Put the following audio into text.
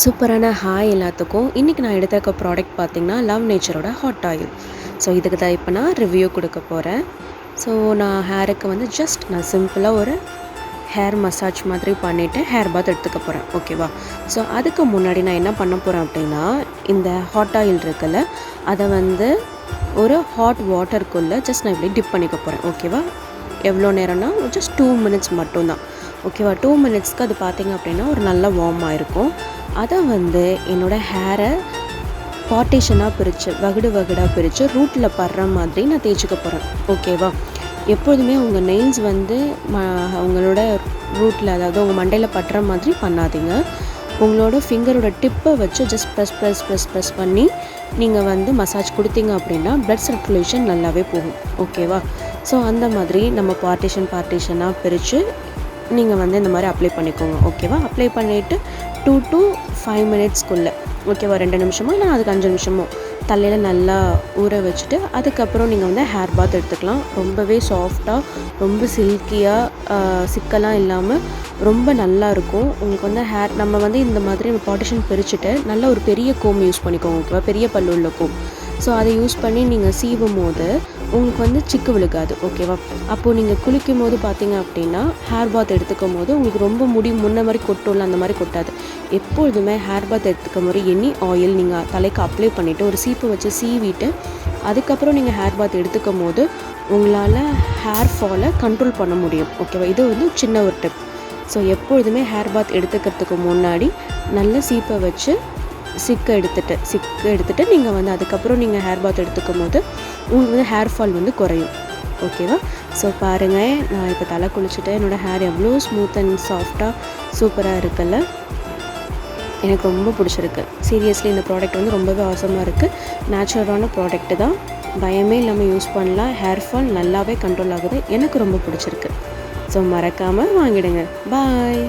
சூப்பரான ஹாய் எல்லாத்துக்கும். இன்றைக்கி நான் எடுத்திருக்க ப்ராடக்ட் பார்த்திங்கன்னா லவ் நேச்சரோட ஹாட் ஆயில். ஸோ இதுக்கு தான் இப்போ நான் ரிவ்யூ கொடுக்க போகிறேன். ஸோ நான் ஹேருக்கு வந்து ஜஸ்ட் நான் சிம்பிளாக ஒரு ஹேர் மசாஜ் மாதிரி பண்ணிவிட்டு ஹேர் பாத் எடுத்துக்க போகிறேன். ஓகேவா? ஸோ அதுக்கு முன்னாடி நான் என்ன பண்ண போகிறேன் அப்படின்னா, இந்த ஹாட் ஆயில் இருக்குல்ல, அதை வந்து ஒரு ஹாட் வாட்டருக்குள்ளே ஜஸ்ட் நான் இப்படி டிப் பண்ணிக்க போகிறேன். ஓகேவா? எவ்வளோ நேரம்னா ஜஸ்ட் 2 மினிட்ஸ் மட்டும்தான். ஓகேவா? 2 மினிட்ஸ்க்கு அது பார்த்திங்க அப்படின்னா ஒரு நல்ல வார்மாக இருக்கும். அதை வந்து என்னோடய ஹேரை பார்ட்டிஷனாக பிரித்து வகுடாக பிரித்து ரூட்டில் படுற மாதிரி நான் தேய்ச்சிக்க போகிறேன். ஓகேவா? எப்போதுமே உங்கள் நெயில்ஸ் வந்து உங்களோட ரூட்டில், அதாவது உங்கள் மண்டையில் படுற மாதிரி பண்ணாதீங்க. உங்களோட ஃபிங்கரோட டிப்பை வச்சு ஜஸ்ட் ப்ரெஸ் பண்ணி நீங்கள் வந்து மசாஜ் கொடுத்தீங்க அப்படின்னா ப்ளட் சர்க்குலேஷன் நல்லாவே போகும். ஓகேவா? ஸோ அந்த மாதிரி நம்ம பார்ட்டிஷனாக பிரித்து நீங்கள் வந்து இந்த மாதிரி அப்ளை பண்ணிக்கோங்க. ஓகேவா? அப்ளை பண்ணிவிட்டு 2 to 5 மினிட்ஸ்க்குள்ளே, ஓகேவா, 2 நிமிஷமோ இல்லை அதுக்கு 5 நிமிஷமோ தலையில் நல்லா ஊற வச்சுட்டு அதுக்கப்புறம் நீங்கள் வந்து ஹேர் பாத் எடுத்துக்கலாம். ரொம்பவே சாஃப்டாக, ரொம்ப சில்கியாக, சிக்கெல்லாம் இல்லாமல் ரொம்ப நல்லா இருக்கும். உங்களுக்கு வந்து ஹேர் நம்ம வந்து இந்த மாதிரி பார்ட்டிஷன் பிரிச்சுட்டு நல்லா ஒரு பெரிய கோம் யூஸ் பண்ணிக்கோங்க. ஓகேவா? பெரிய பல்லுள்ள கோம். ஸோ அதை யூஸ் பண்ணி நீங்கள் சீவும் போது உங்களுக்கு வந்து சிக்கு விழுகாது. ஓகேவா? அப்போது நீங்கள் குளிக்கும் போது பார்த்தீங்க அப்படின்னா ஹேர் பாத் எடுத்துக்கும் போது உங்களுக்கு ரொம்ப முடி முன்ன மாதிரி கொட்டும்ல, அந்த மாதிரி கொட்டாது. எப்பொழுதுமே ஹேர் பாத் எடுத்துக்கும் போது எனி ஆயில் நீங்கள் தலைக்கு அப்ளை பண்ணிவிட்டு ஒரு சீப்பு வச்சு சீவிட்டு அதுக்கப்புறம் நீங்கள் ஹேர் பாத் எடுத்துக்கும் போது உங்களால் ஹேர் ஃபாலை கண்ட்ரோல் பண்ண முடியும். ஓகேவா? இது வந்து சின்ன ஒரு டிப். ஸோ எப்பொழுதுமே ஹேர் பாத் எடுத்துக்கிறதுக்கு முன்னாடி நல்ல சீப்பை வச்சு சிக்கை எடுத்துகிட்டு நீங்கள் வந்து அதுக்கப்புறம் நீங்கள் ஹேர் பாத் எடுத்துக்கும் போது உங்களுக்கு வந்து ஹேர் ஃபால் வந்து குறையும். ஓகேவா? ஸோ பாருங்கள், நான் இப்போ தலை குளிச்சுட்டு என்னோடய ஹேர் எவ்வளோ ஸ்மூத் அண்ட் சாஃப்டாக சூப்பராக இருக்குல்ல. எனக்கு ரொம்ப பிடிச்சிருக்கு. சீரியஸ்லி இந்த ப்ராடக்ட் வந்து ரொம்பவே அவசரமாக இருக்குது. நேச்சுரலான ப்ராடக்ட்டு தான், பயமே இல்லாமல் யூஸ் பண்ணலாம். ஹேர் ஃபால் நல்லாவே கண்ட்ரோல் ஆகுது. எனக்கு ரொம்ப பிடிச்சிருக்கு. ஸோ மறக்காமல் வாங்கிடுங்க. பாய்.